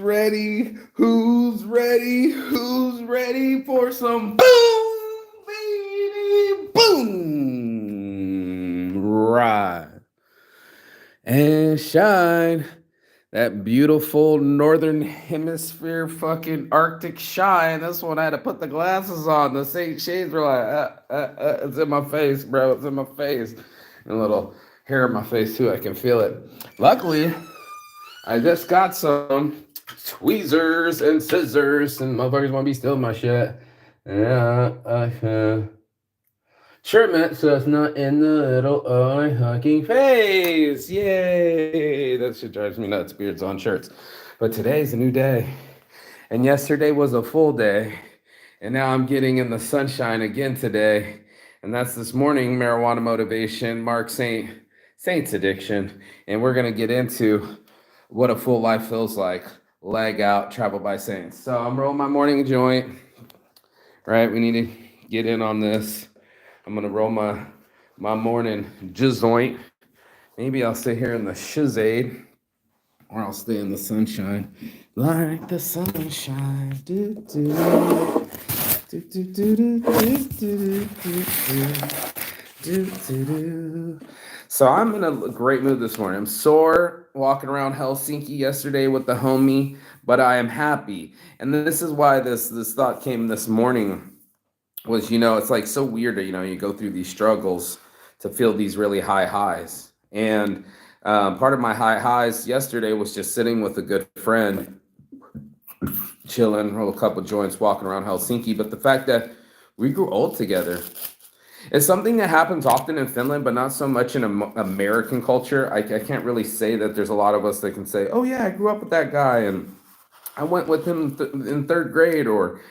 ready? Who's ready? Who's ready for some boom, baby, boom? Right. And shine. That beautiful northern hemisphere fucking Arctic shine. That's when I had to put the glasses on. The St. Shades were like, it's in my face, bro. It's in my face. And a little hair in my face too. I can feel it. Luckily, I just got some tweezers and scissors, and motherfuckers want to be stealing my shit. Yeah, shirt meant so it's not in the little eye hugging face. Yay! That shit drives me nuts. Beards on shirts. But today's a new day. And yesterday was a full day. And now I'm getting in the sunshine again today. And that's this morning marijuana motivation, Saint's addiction. And we're gonna get into what a full life feels like. Leg out, travel by Saints. So I'm rolling my morning joint. Right? We need to get in on this. I'm gonna roll my morning joint. Maybe I'll stay here in the shizade, or I'll stay in the sunshine, like the sunshine. Do do do do do do do do do do do. So I'm in a great mood this morning. I'm sore walking around Helsinki yesterday with the homie, but I am happy. And this is why this thought came this morning. Was, it's like so weird that, you go through these struggles to feel these really high highs. And part of my high highs yesterday was just sitting with a good friend, chilling, roll a couple joints, walking around Helsinki. But the fact that we grew old together, it's something that happens often in Finland, but not so much in American culture. I can't really say that there's a lot of us that can say, oh yeah, I grew up with that guy and I went with him in third grade, or,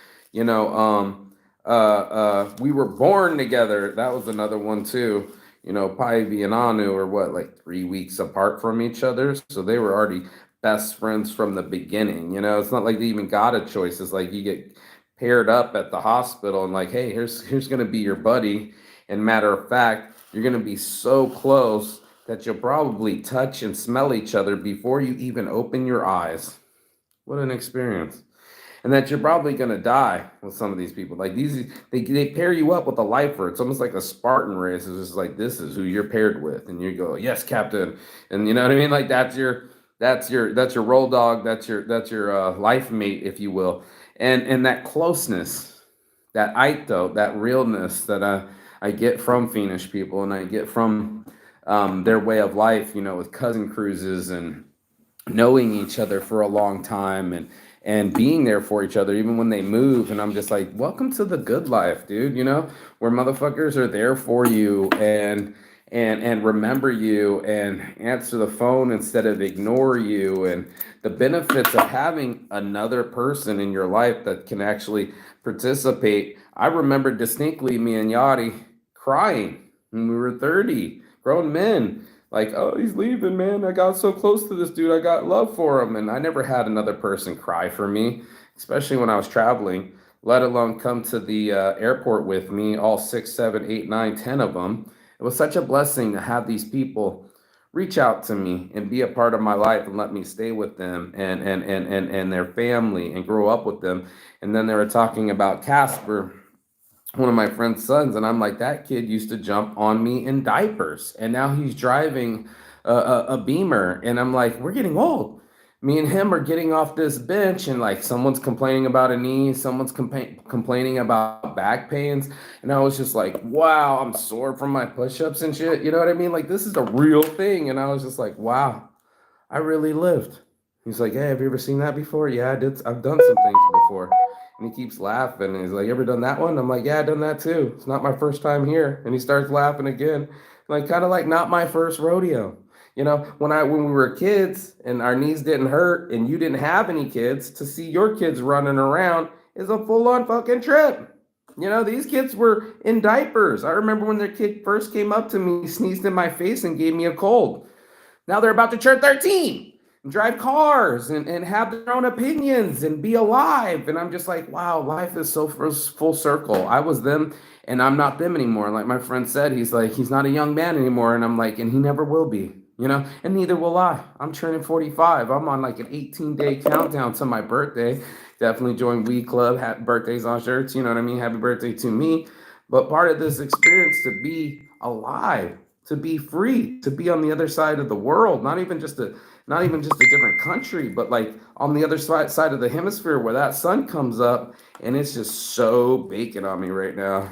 we were born together. That was another one too. Päivi and Anu are what, like 3 weeks apart from each other. So they were already best friends from the beginning. It's not like they even got a choice. It's like you get paired up at the hospital and like, hey, here's gonna be your buddy. And matter of fact, you're gonna be so close that you'll probably touch and smell each other before you even open your eyes. What an experience. And that you're probably going to die with some of these people. Like they pair you up with a lifer. It's almost like a Spartan race. It's just like, this is who you're paired with. And you go, yes, Captain. And you know what I mean? Like that's your roll dog. That's your life mate, if you will. And that closeness, that aito, that realness that I get from Finnish people, and I get from their way of life, with cousin cruises and knowing each other for a long time, and being there for each other even when they move. And I'm just like, welcome to the good life, dude, where motherfuckers are there for you and remember you and answer the phone instead of ignore you, and the benefits of having another person in your life that can actually participate. I remember distinctly me and Yachty crying when we were 30, grown men. Like, oh, he's leaving, man. I got so close to this dude. I got love for him. And I never had another person cry for me, especially when I was traveling, let alone come to the airport with me, all 6, 7, 8, 9, 10 of them. It was such a blessing to have these people reach out to me and be a part of my life and let me stay with them and their family and grow up with them. And then they were talking about Casper, one of my friend's sons, and I'm like, that kid used to jump on me in diapers, and now he's driving a Beamer, and I'm like, we're getting old. Me and him are getting off this bench, and like someone's complaining about a knee, someone's complaining about back pains, and I was just like, wow, I'm sore from my push-ups and shit. You know what I mean? Like, this is a real thing, and I was just like, wow, I really lived. He's like, hey, have you ever seen that before? Yeah, I did. I've done some things before. And he keeps laughing. And he's like, ever done that one? I'm like, yeah, I've done that too. It's not my first time here. And he starts laughing again. Like, kind of like not my first rodeo. When we were kids and our knees didn't hurt and you didn't have any kids, to see your kids running around is a full-on fucking trip. These kids were in diapers. I remember when their kid first came up to me, sneezed in my face and gave me a cold. Now they're about to turn 13. Drive cars and have their own opinions and be alive. And I'm just like, wow, life is so full circle. I was them and I'm not them anymore. Like my friend said, he's like, he's not a young man anymore. And I'm like, and he never will be. and neither will I. I'm turning 45. I'm on like an 18-day countdown to my birthday. Definitely join Weed Club. Happy birthdays on shirts. You know what I mean? Happy birthday to me. But part of this experience to be alive, to be free, to be on the other side of the world, not even just a different country, but like on the other side of the hemisphere where that sun comes up and it's just so baking on me right now.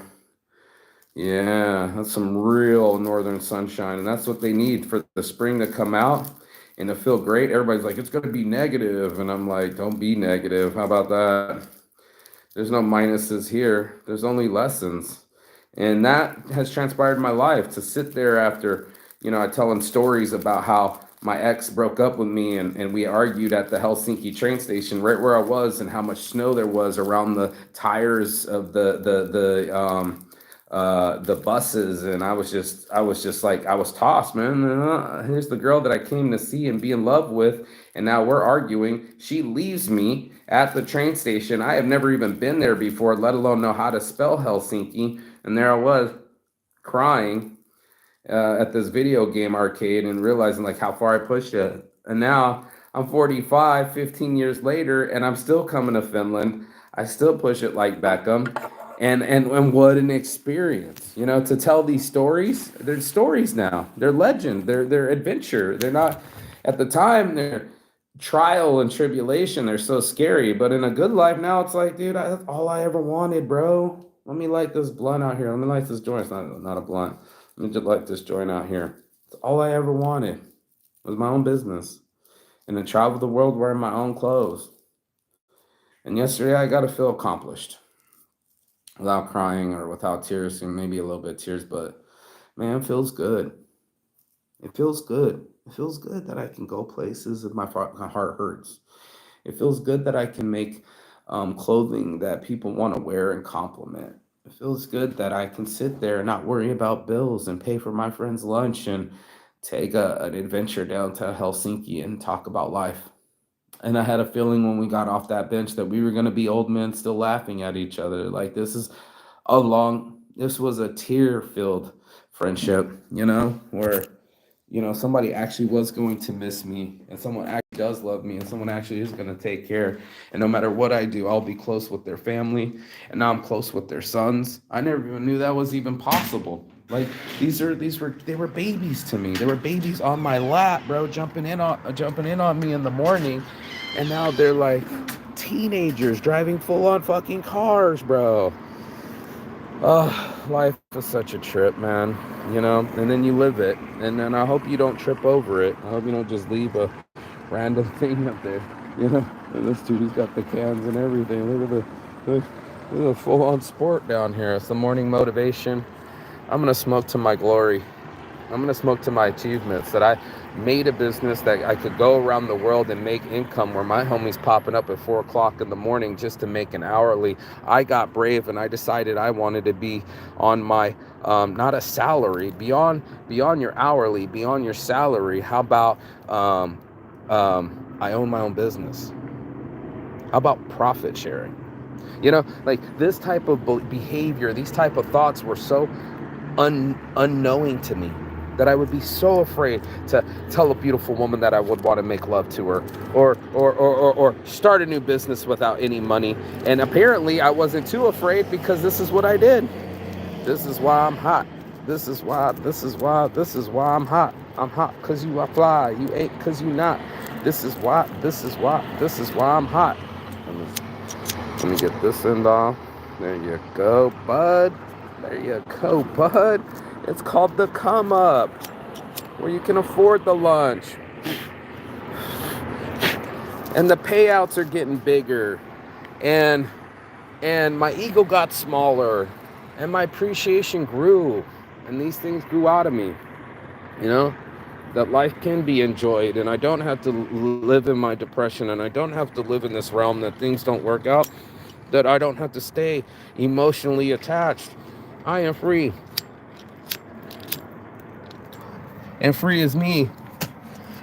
Yeah, that's some real northern sunshine, and that's what they need for the spring to come out and to feel great. Everybody's like, it's going to be negative, and I'm like, don't be negative. How about that? There's no minuses here. There's only lessons, and that has transpired in my life to sit there after, I telling stories about how my ex broke up with me and we argued at the Helsinki train station right where I was and how much snow there was around the tires of the buses, and I was just like, I was tossed, man. Here's the girl that I came to see and be in love with, and now we're arguing. She leaves me at the train station. I have never even been there before, let alone know how to spell Helsinki, and there I was crying at this video game arcade and realizing like how far I pushed it. And now I'm 45, 15 years later, and I'm still coming to Finland. I still push it like Beckham. And what an experience, to tell these stories. They're stories now. They're legend. They're adventure. They're not at the time, they're trial and tribulation. They're so scary. But in a good life now, it's like, dude, that's all I ever wanted, bro. Let me light this blunt out here. Let me light this joint. It's not a blunt. Let me just light this joint out here. It's all I ever wanted was my own business and to travel the world wearing my own clothes. And yesterday I got to feel accomplished without crying or without tears, and maybe a little bit of tears, but man, it feels good. It feels good. It feels good that I can go places if my heart hurts. It feels good that I can make clothing that people want to wear and compliment. It feels good that I can sit there and not worry about bills and pay for my friend's lunch and take an adventure down to Helsinki and talk about life. And I had a feeling when we got off that bench that we were going to be old men still laughing at each other. Like this was a tear filled friendship, where, somebody actually was going to miss me and someone actually does love me and someone actually is going to take care. And no matter what I do, I'll be close with their family. And now I'm close with their sons. I never even knew that was even possible. Like they were babies to me. They were babies on my lap, bro, jumping in on me in the morning. And now they're like teenagers driving full on fucking cars, bro. Life is such a trip, man, and then you live it. And then I hope you don't trip over it. I hope you don't just leave a random thing up there, And this dude, he's got the cans and everything. Look at the full on sport down here. It's the morning motivation. I'm going to smoke to my glory. I'm going to smoke to my achievements, that I made a business that I could go around the world and make income, where my homie's popping up at 4 o'clock in the morning just to make an hourly. I got brave and I decided I wanted to be on my, not a salary, beyond your hourly, beyond your salary. How about I own my own business? How about profit sharing? Like this type of behavior, these type of thoughts were so unknowing to me, that I would be so afraid to tell a beautiful woman that I would want to make love to her, or start a new business without any money. And apparently I wasn't too afraid, because this is what I did. This is why I'm hot. This is why I'm hot. I'm hot because you are fly. You ain't because you not. This is why I'm hot. Let me get this end off. There you go, bud. It's called the come up, where you can afford the lunch. And the payouts are getting bigger. And my ego got smaller. And my appreciation grew. And these things grew out of me. That life can be enjoyed. And I don't have to live in my depression. And I don't have to live in this realm that things don't work out. That I don't have to stay emotionally attached. I am free. And free is me.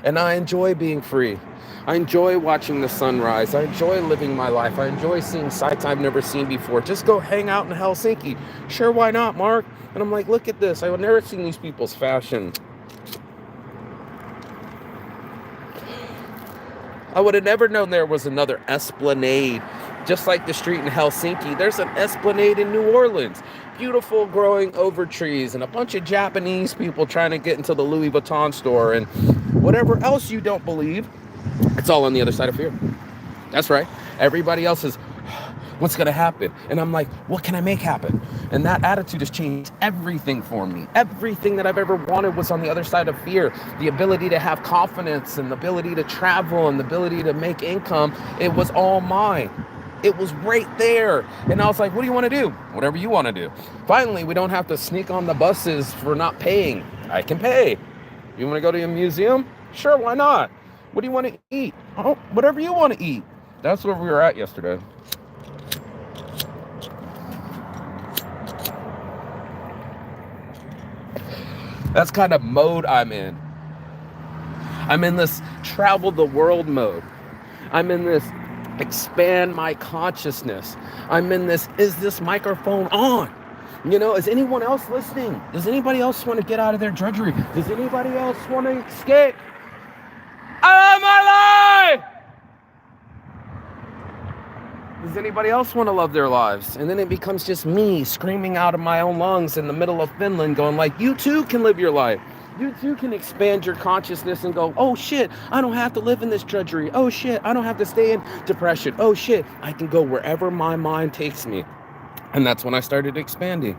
And I enjoy being free. I enjoy watching the sunrise. I enjoy living my life. I enjoy seeing sights I've never seen before. Just go hang out in Helsinki. Sure, why not, Mark? And I'm like, look at this. I've never seen these people's fashion. I would have never known there was another Esplanade. Just like the street in Helsinki, there's an Esplanade in New Orleans. Beautiful growing over trees and a bunch of Japanese people trying to get into the Louis Vuitton store and whatever else you don't believe. It's all on the other side of fear. That's right. Everybody else is, what's going to happen? And I'm like, what can I make happen? And that attitude has changed everything for me. Everything that I've ever wanted was on the other side of fear. The ability to have confidence and the ability to travel and the ability to make income, it was all mine. It was right there. And I was like, what do you want to do? Whatever you want to do. Finally, we don't have to sneak on the buses for not paying. I can pay. You want to go to a museum? Sure, why not? What do you want to eat? Oh, whatever you want to eat. That's where we were at yesterday. That's kind of mode I'm in. I'm in this travel the world mode. I'm in this expand my consciousness. I'm in this, is this microphone on? You know, is anyone else listening? Does anybody else want to get out of their drudgery? Does anybody else want to escape? I'm alive! Does anybody else want to love their lives? And then it becomes just me screaming out of my own lungs in the middle of Finland going like, you too can live your life. You too can expand your consciousness and go, oh shit, I don't have to live in this drudgery. Oh shit, I don't have to stay in depression. Oh shit, I can go wherever my mind takes me. And that's when I started expanding.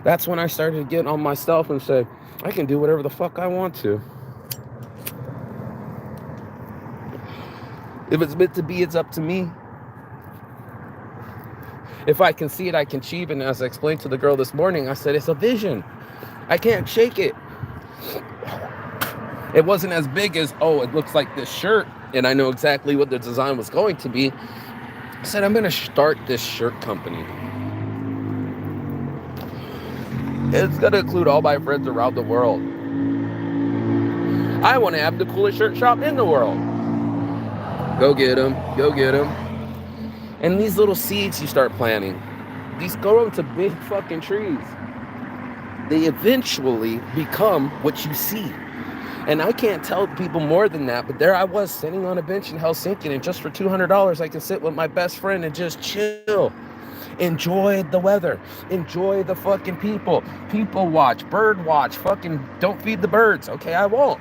That's when I started getting on myself and say, I can do whatever the fuck I want to. If it's meant to be, it's up to me. If I can see it, I can achieve it. And as I explained to the girl this morning, I said, it's a vision. I can't shake it. It wasn't as big as, oh, it looks like this shirt, and I know exactly what the design was going to be. I said, I'm going to start this shirt company. It's going to include all my friends around the world. I want to have the coolest shirt shop in the world. Go get them. Go get them. And these little seeds you start planting, these grow into big fucking trees. They eventually become what you see. And I can't tell people more than that, but there I was sitting on a bench in Helsinki, and just for $200, I can sit with my best friend and just chill. Enjoy the weather. Enjoy the fucking people. People watch, bird watch, fucking don't feed the birds. Okay, I won't.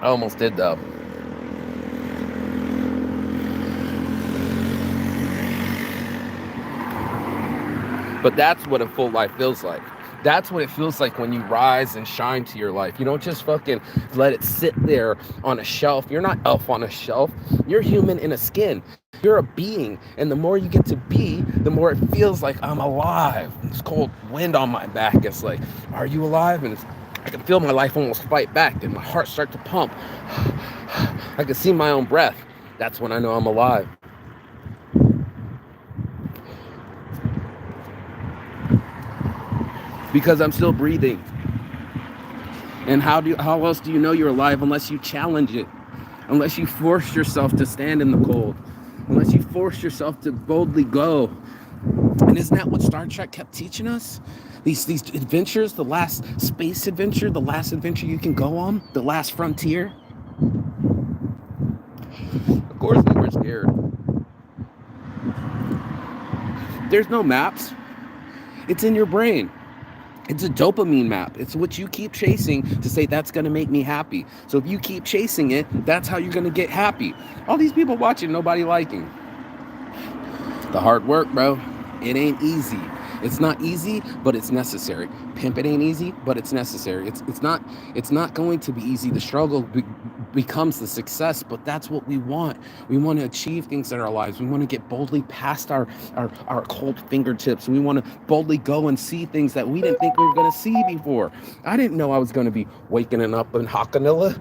I almost did though. But that's what a full life feels like. That's what it feels like when you rise and shine to your life. You don't just fucking let it sit there on a shelf. You're not Elf on a shelf. You're human in a skin. You're a being. And the more you get to be, the more it feels like I'm alive. It's cold wind on my back. It's like, are you alive? And I can feel my life almost fight back and my heart start to pump. I can see my own breath. That's when I know I'm alive. Because I'm still breathing. And how else do you know you're alive unless you challenge it? Unless you force yourself to stand in the cold. Unless you force yourself to boldly go. And isn't that what Star Trek kept teaching us? These adventures, the last space adventure, the last adventure you can go on, the last frontier. Of course we were scared. There's no maps. It's in your brain. It's a dopamine map. It's what you keep chasing to say that's going to make me happy. So if you keep chasing it, that's how you're going to get happy. All these people watching, nobody liking. The hard work, bro. It ain't easy. It's not easy, but it's necessary. Pimp, it ain't easy, but it's necessary. It's not going to be easy. The struggle becomes the success, but that's what we want. We want to achieve things in our lives. We want to get boldly past our cold fingertips. We want to boldly go and see things that we didn't think we were going to see before. I didn't know I was going to be waking up in Hakanilla.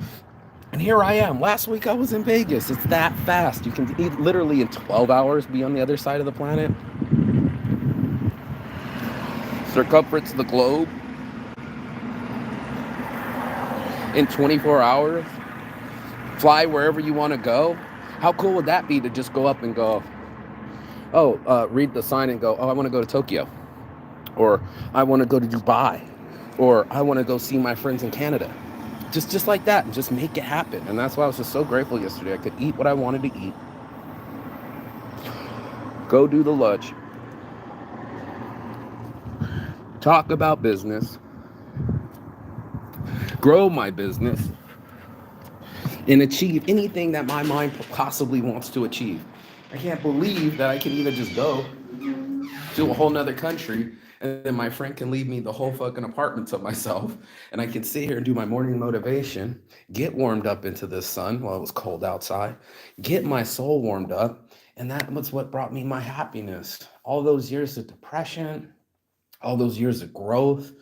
And here I am. Last week I was in Vegas. It's that fast. You can literally in 12 hours be on the other side of the planet. Circumference of the globe in 24 hours. Fly wherever you want to go. How cool would that be to just go up and go, read the sign and go, oh, I want to go to Tokyo. Or I want to go to Dubai. Or I want to go see my friends in Canada. just like that, and just make it happen. And that's why I was just so grateful yesterday. I could eat what I wanted to eat, go do the lunch, talk about business, grow my business, and achieve anything that my mind possibly wants to achieve. I can't believe that I can even just go to a whole nother country and then my friend can leave me the whole fucking apartment to myself and I can sit here and do my morning motivation, get warmed up into the sun while it was cold outside, get my soul warmed up, and that was what brought me my happiness. All those years of depression, all those years of growth,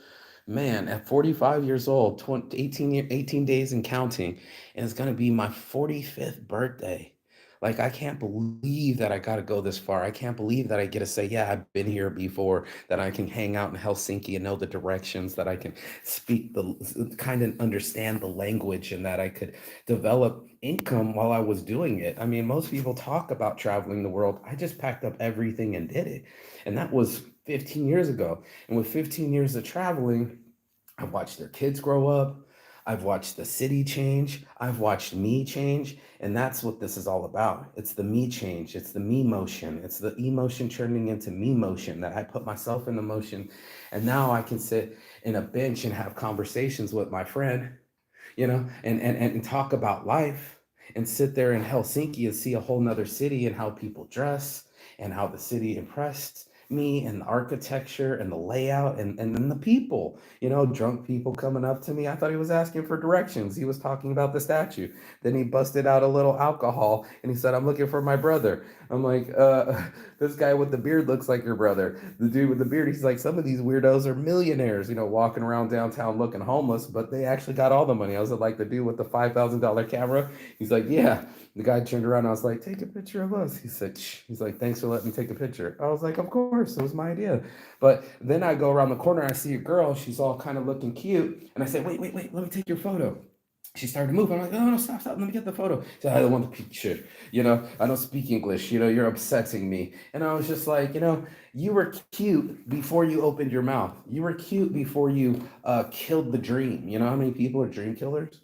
man, at 45 years old, 18 days and counting, and it's going to be my 45th birthday. Like, I can't believe that I got to go this far. I can't believe that I get to say, yeah, I've been here before, that I can hang out in Helsinki and know the directions, that I can speak the kind of understand the language, and that I could develop income while I was doing it. I mean, most people talk about traveling the world. I just packed up everything and did it. And that was 15 years ago. And with 15 years of traveling, I've watched their kids grow up. I've watched the city change. I've watched me change. And that's what this is all about. It's the me change. It's the me motion. It's the emotion turning into me motion, that I put myself into motion. And now I can sit in a bench and have conversations with my friend, and talk about life, and sit there in Helsinki and see a whole nother city and how people dress and how the city impressed me, and the architecture and the layout, and then the people, drunk people coming up to me. I thought he was asking for directions. He was talking about the statue. Then he busted out a little alcohol and he said, I'm looking for my brother. I'm like, this guy with the beard looks like your brother. The dude with the beard, he's like, some of these weirdos are millionaires, walking around downtown looking homeless, but they actually got all the money. I was like, the dude with the $5,000 camera. He's like, yeah. The guy turned around. I was like, take a picture of us. He said, shh. He's like, thanks for letting me take a picture. I was like, of course. It was my idea. But then I go around the corner. I see a girl. She's all kind of looking cute. And I said, wait. Let me take your photo. She started to move. I'm like, no, stop. Let me get the photo. She said, I don't want the picture. I don't speak English. You're upsetting me. And I was just like, you were cute before you opened your mouth. You were cute before you killed the dream. You know how many people are dream killers?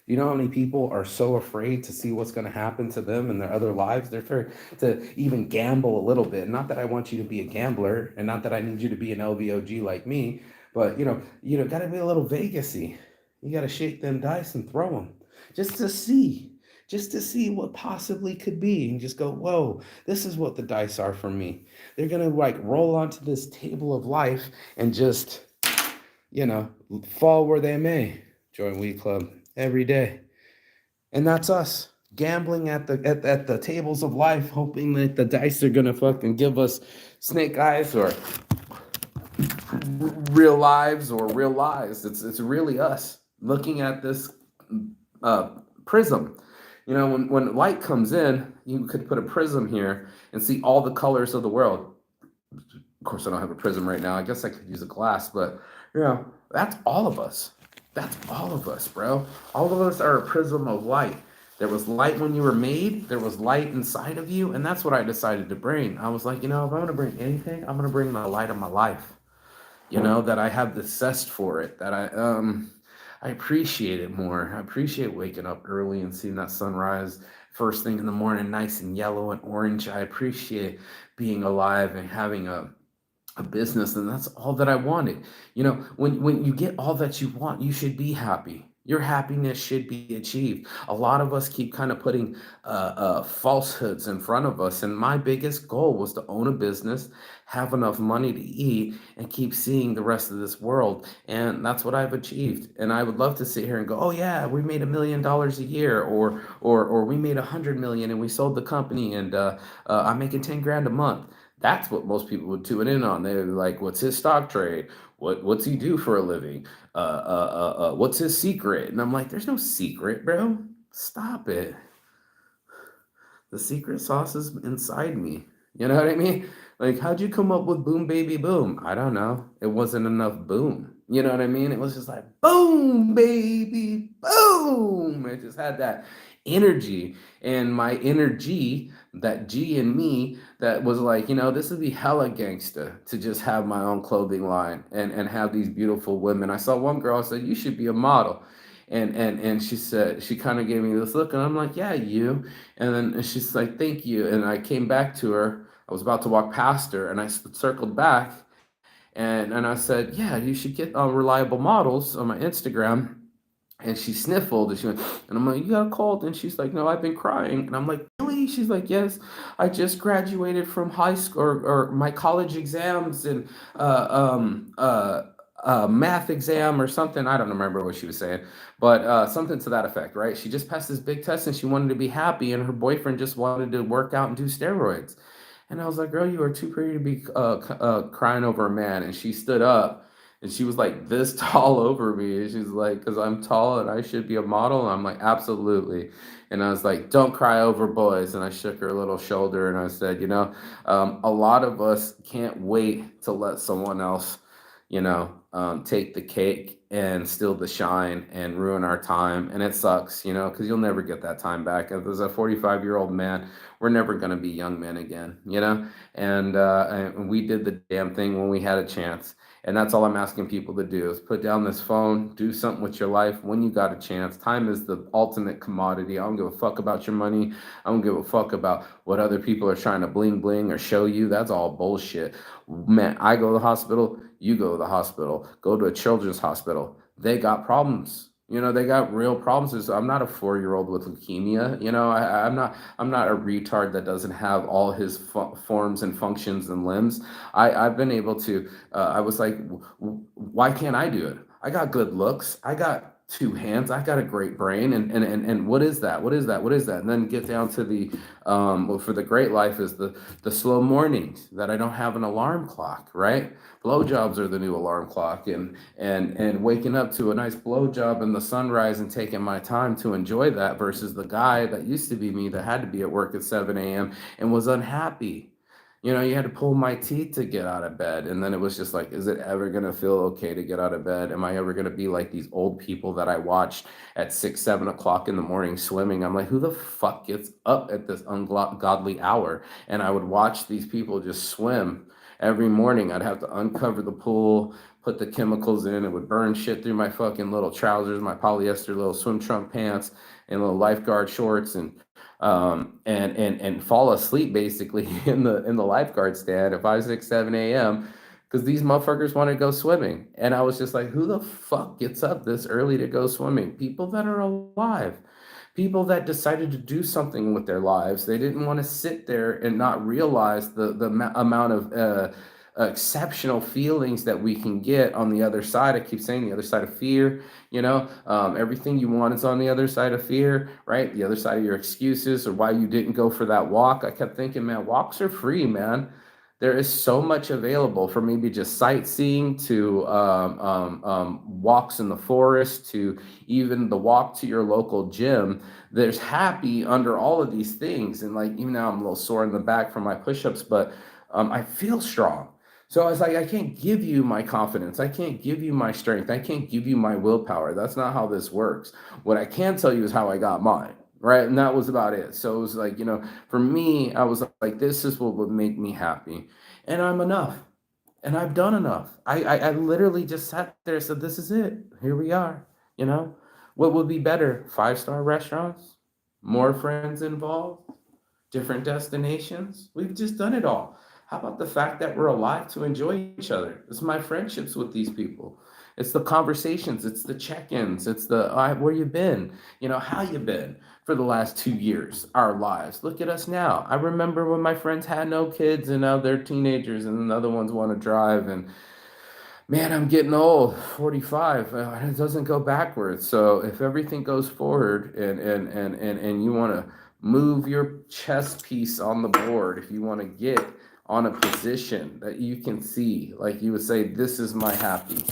You know how many people are so afraid to see what's going to happen to them in their other lives? They're afraid to even gamble a little bit. Not that I want you to be a gambler, and not that I need you to be an LVOG like me, but got to be a little Vegasy. You got to shake them dice and throw them just to see what possibly could be, and just go, whoa, this is what the dice are for me. They're going to like roll onto this table of life and just, fall where they may. Join Weed Club every day. And that's us gambling at the tables of life, hoping that the dice are gonna fucking give us snake eyes or real lives or real lies. It's really us looking at this prism. When light comes in, you could put a prism here and see all the colors of the world. Of course, I don't have a prism right now. I guess I could use a glass, but that's all of us. That's all of us, bro. All of us are a prism of light. There was light when you were made. There was light inside of you, and that's what I decided to bring. I was like, if I'm gonna bring anything, I'm gonna bring the light of my life. That I have the zest for it. That I appreciate it more. I appreciate waking up early and seeing that sunrise first thing in the morning, nice and yellow and orange. I appreciate being alive and having a business, and that's all that I wanted. When you get all that you want, you should be happy. Your happiness should be achieved. A lot of us keep kind of putting falsehoods in front of us, and my biggest goal was to own a business, have enough money to eat, and keep seeing the rest of this world. And that's what I've achieved. And I would love to sit here and go, oh yeah, we made $1 million a year, or we made 100 million and we sold the company, and I'm making 10 grand a month. That's what most people would tune in on. They're like, "What's his stock trade? What's he do for a living? What's his secret?" And I'm like, "There's no secret, bro. Stop it. The secret sauce is inside me. You know what I mean? Like, how'd you come up with boom, baby, boom? I don't know. It wasn't enough boom. You know what I mean? It was just like boom, baby, boom. It just had that energy, and my energy, that G in me, that was like, this would be hella gangsta to just have my own clothing line and have these beautiful women. I saw one girl, I said, you should be a model. And she said, she kind of gave me this look, and I'm like, yeah, you. And then she's like, thank you. And I came back to her. I was about to walk past her, and I circled back, and I said, yeah, you should get Reliable Models on my Instagram. And she sniffled and she went, and I'm like, you got a cold? And she's like, no, I've been crying. And I'm like, really? She's like, yes, I just graduated from high school, or my college exams, and uh, um, uh, math exam or something. I don't remember what she was saying, but something to that effect, right? She just passed this big test and she wanted to be happy, and her boyfriend just wanted to work out and do steroids. And I was like, girl, you are too pretty to be crying over a man. And she stood up and she was like this tall over me. And she's like, because I'm tall and I should be a model. And I'm like, absolutely. And I was like, don't cry over boys. And I shook her little shoulder and I said, a lot of us can't wait to let someone else, take the cake and steal the shine and ruin our time. And it sucks, because you'll never get that time back. If there's a 45-year-old man, we're never going to be young men again. And we did the damn thing when we had a chance. And that's all I'm asking people to do is put down this phone, do something with your life when you got a chance. Time is the ultimate commodity. I don't give a fuck about your money. I don't give a fuck about what other people are trying to bling bling or show you. That's all bullshit. Man, I go to the hospital, you go to the hospital, go to a children's hospital. They got problems. They got real problems. I'm not a 4-year-old with leukemia. I'm not a retard that doesn't have all his forms and functions and limbs. I've been able to. I was like, why can't I do it? I got good looks. I got two hands. I got a great brain. And what is that? What is that? What is that? And then get down to the for the great life is the slow mornings that I don't have an alarm clock, right? Blowjobs are the new alarm clock, and waking up to a nice blowjob in the sunrise and taking my time to enjoy that versus the guy that used to be me that had to be at work at 7 a.m. and was unhappy. You had to pull my teeth to get out of bed. And then it was just like, is it ever going to feel okay to get out of bed? Am I ever going to be like these old people that I watched at 6, 7 o'clock in the morning swimming? I'm like, who the fuck gets up at this ungodly hour? And I would watch these people just swim every morning. I'd have to uncover the pool, put the chemicals in. It would burn shit through my fucking little trousers, my polyester little swim trunk pants, and little lifeguard shorts, and fall asleep basically in the lifeguard stand at 5, 6, 7 a.m. because these motherfuckers want to go swimming. And I was just like, who the fuck gets up this early to go swimming? People that are alive. People that decided to do something with their lives. They didn't want to sit there and not realize the amount of exceptional feelings that we can get on the other side. I keep saying the other side of fear. Everything you want is on the other side of fear, right? The other side of your excuses or why you didn't go for that walk. I kept thinking, man, walks are free, man. There is so much available for maybe just sightseeing to walks in the forest to even the walk to your local gym. There's happy under all of these things. And like, even now I'm a little sore in the back from my push-ups, but I feel strong. So I was like, I can't give you my confidence. I can't give you my strength. I can't give you my willpower. That's not how this works. What I can tell you is how I got mine. Right. And that was about it. So it was like, for me, I was like, this is what would make me happy. And I'm enough. And I've done enough. I literally just sat there and said, this is it. Here we are. What would be better? 5-star restaurants, more friends involved, different destinations. We've just done it all. How about the fact that we're alive to enjoy each other? It's my friendships with these people. It's the conversations. It's the check-ins. It's the where you been? How you been for the last 2 years? Our lives. Look at us now. I remember when my friends had no kids and now they're teenagers and the other ones want to drive. And man, I'm getting old. 45. It doesn't go backwards. So if everything goes forward and you want to move your chess piece on the board, if you want to get on a position that you can see, like you would say, this is my happy,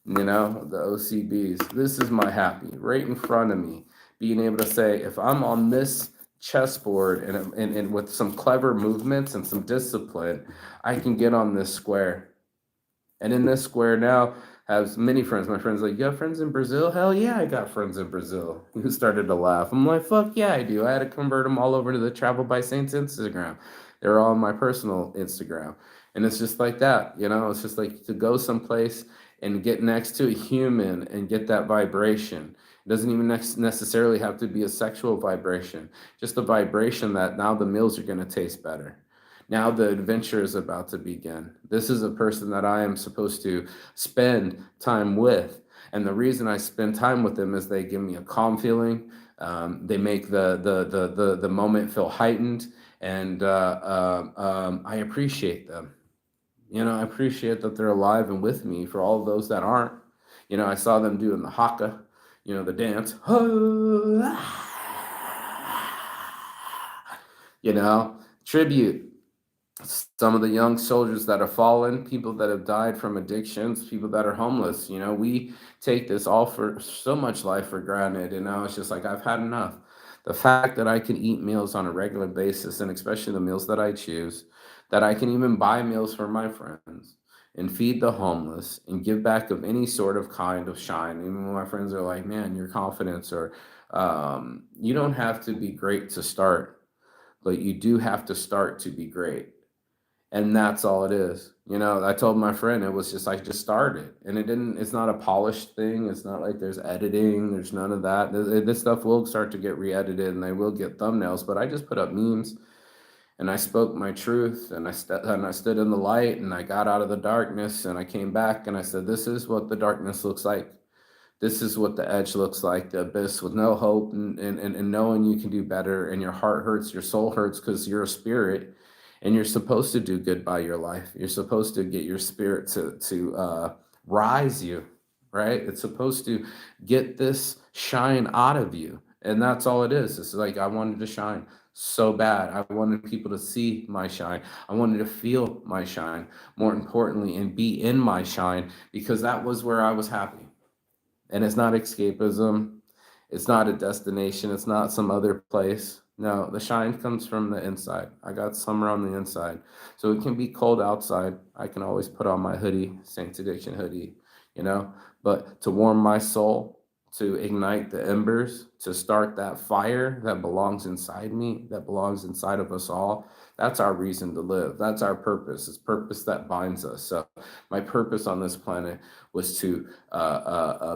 the OCBs, this is my happy right in front of me, being able to say, if I'm on this chessboard and with some clever movements and some discipline, I can get on this square. And in this square now, I have many friends. My friends like, you have friends in Brazil? Hell yeah, I got friends in Brazil. Who started to laugh. I'm like, fuck yeah, I do. I had to convert them all over to the Travel by Saints Instagram. They're all on my personal Instagram. And it's just like that, it's just like to go someplace and get next to a human and get that vibration. It doesn't even necessarily have to be a sexual vibration, just a vibration that now the meals are going to taste better. Now the adventure is about to begin. This is a person that I am supposed to spend time with. And the reason I spend time with them is they give me a calm feeling. They make the moment feel heightened, and I appreciate them. I appreciate that they're alive and with me. For all those that aren't, I saw them doing the haka, the dance. Tribute some of the young soldiers that have fallen, people that have died from addictions, people that are homeless. We take this all for so much life for granted. And now it's just like, I've had enough. The fact that I can eat meals on a regular basis, and especially the meals that I choose, that I can even buy meals for my friends and feed the homeless and give back of any sort of kind of shine. Even when my friends are like, man, your confidence, or you don't have to be great to start, but you do have to start to be great. And that's all it is. I told my friend, it was just, I just started, and it's not a polished thing. It's not like there's editing, there's none of that. This stuff will start to get re-edited, and they will get thumbnails, but I just put up memes, and I spoke my truth, and I stood in the light, and I got out of the darkness, and I came back, and I said, this is what the darkness looks like. This is what the edge looks like, the abyss with no hope, and knowing you can do better, and your heart hurts, your soul hurts, because you're a spirit. And you're supposed to do good by your life. You're supposed to get your spirit to rise you, right? It's supposed to get this shine out of you. And that's all it is. It's like, I wanted to shine so bad. I wanted people to see my shine. I wanted to feel my shine, more importantly, and be in my shine, because that was where I was happy. And it's not escapism. It's not a destination. It's not some other place. No, the shine comes from the inside. I got summer on the inside. So it can be cold outside. I can always put on my hoodie, Saints Addiction hoodie, but to warm my soul, to ignite the embers, to start that fire that belongs inside me, that belongs inside of us all. That's our reason to live. That's our purpose. It's purpose that binds us. So my purpose on this planet was to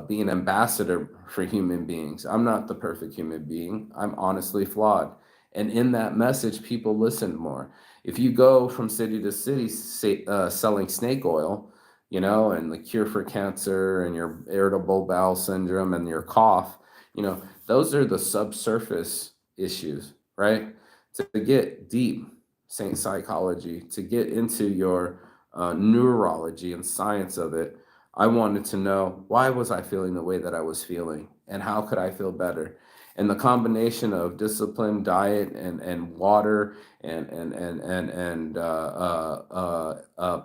be an ambassador for human beings. I'm not the perfect human being. I'm honestly flawed. And in that message, people listen more. If you go from city to city selling snake oil, and the cure for cancer and your irritable bowel syndrome and your cough, those are the subsurface issues, right? To get deep, Saint psychology, to get into your neurology and science of it, I wanted to know, why was I feeling the way that I was feeling, and how could I feel better? And the combination of disciplined diet and water and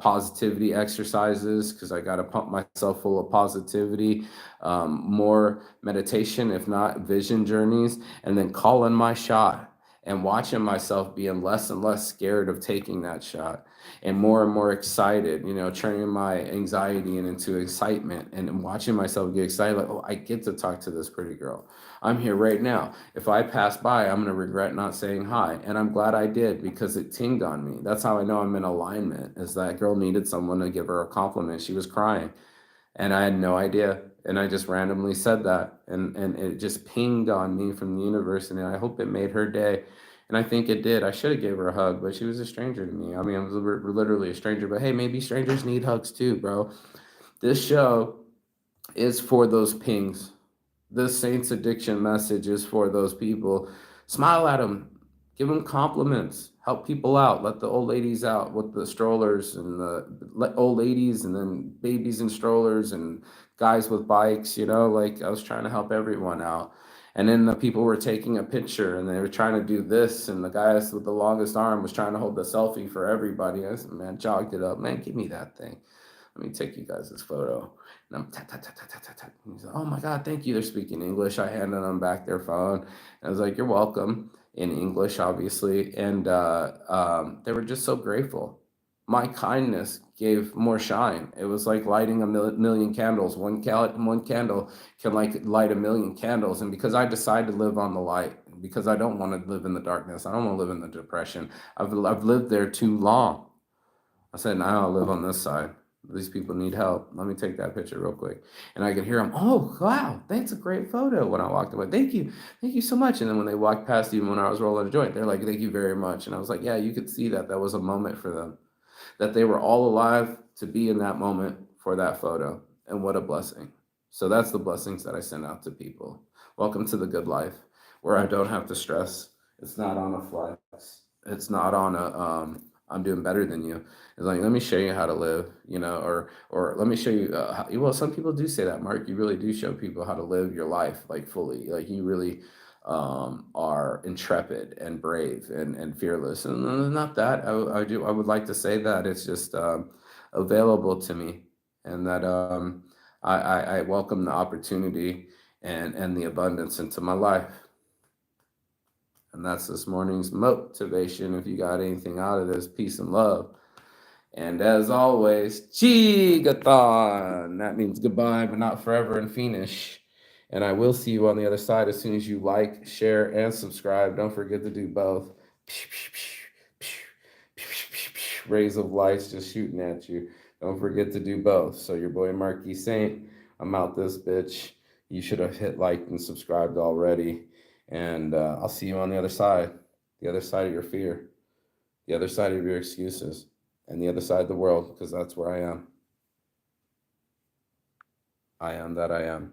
positivity exercises, because I got to pump myself full of positivity, more meditation, if not vision journeys, and then calling my shot and watching myself being less and less scared of taking that shot, and more excited, turning my anxiety into excitement, and watching myself get excited, like, oh, I get to talk to this pretty girl. I'm here right now. If I pass by, I'm going to regret not saying hi. And I'm glad I did, because it tinged on me. That's how I know I'm in alignment, is that girl needed someone to give her a compliment. She was crying, and I had no idea. And I just randomly said that, and it just pinged on me from the universe, and I hope it made her day. And I think it did. I should have gave her a hug, but she was a stranger to me. I mean, I was literally a stranger, but hey, maybe strangers need hugs too, bro. This show is for those pings. This Saints Addiction message is for those people. Smile at them, give them compliments, help people out, let the old ladies out with the strollers, and the old ladies, and then babies in strollers, and guys with bikes, like I was trying to help everyone out. And then the people were taking a picture, and they were trying to do this, and the guy with the longest arm was trying to hold the selfie for everybody. I said, man, jogged it up. Man, give me that thing. Let me take you guys this photo. And I'm tap, tap, tap, tap, tap, tap, tap. And he's like, oh my God, thank you. They're speaking English. I handed them back their phone. And I was like, you're welcome, in English, obviously. And they were just so grateful. My kindness gave more shine. It was like lighting a million candles. One candle can light a million candles. And because I decided to live on the light, because I don't want to live in the darkness, I don't want to live in the depression. I've lived there too long. I said, now I'll live on this side. These people need help. Let me take that picture real quick. And I could hear them, oh, wow, that's a great photo when I walked away. Thank you so much. And then when they walked past, even when I was rolling a joint, they're like, thank you very much. And I was like, yeah, you could see that that was a moment for them, that they were all alive to be in that moment for that photo. And what a blessing. So that's the blessings that I send out to people. Welcome to the good life where I don't have to stress. It's not on a flex. It's not on a, I'm doing better than you. It's like, let me show you how to live, you know, or let me show you. Well, some people do say that, Mark. You really do show people how to live your life like fully. Like you really are intrepid and brave and fearless. And not that I would like to say that it's just available to me, and that I welcome the opportunity and the abundance into my life. And that's this morning's motivation. If you got anything out of this, peace and love. And as always, Chigathon. That means goodbye, but not forever and finish. And I will see you on the other side as soon as you like, share, and subscribe. Don't forget to do both. Rays of lights just shooting at you. Don't forget to do both. So your boy Marquis Saint, I'm out this bitch. You should have hit like and subscribed already. And I'll see you on the other side of your fear, the other side of your excuses, and the other side of the world, because that's where I am. I am that I am.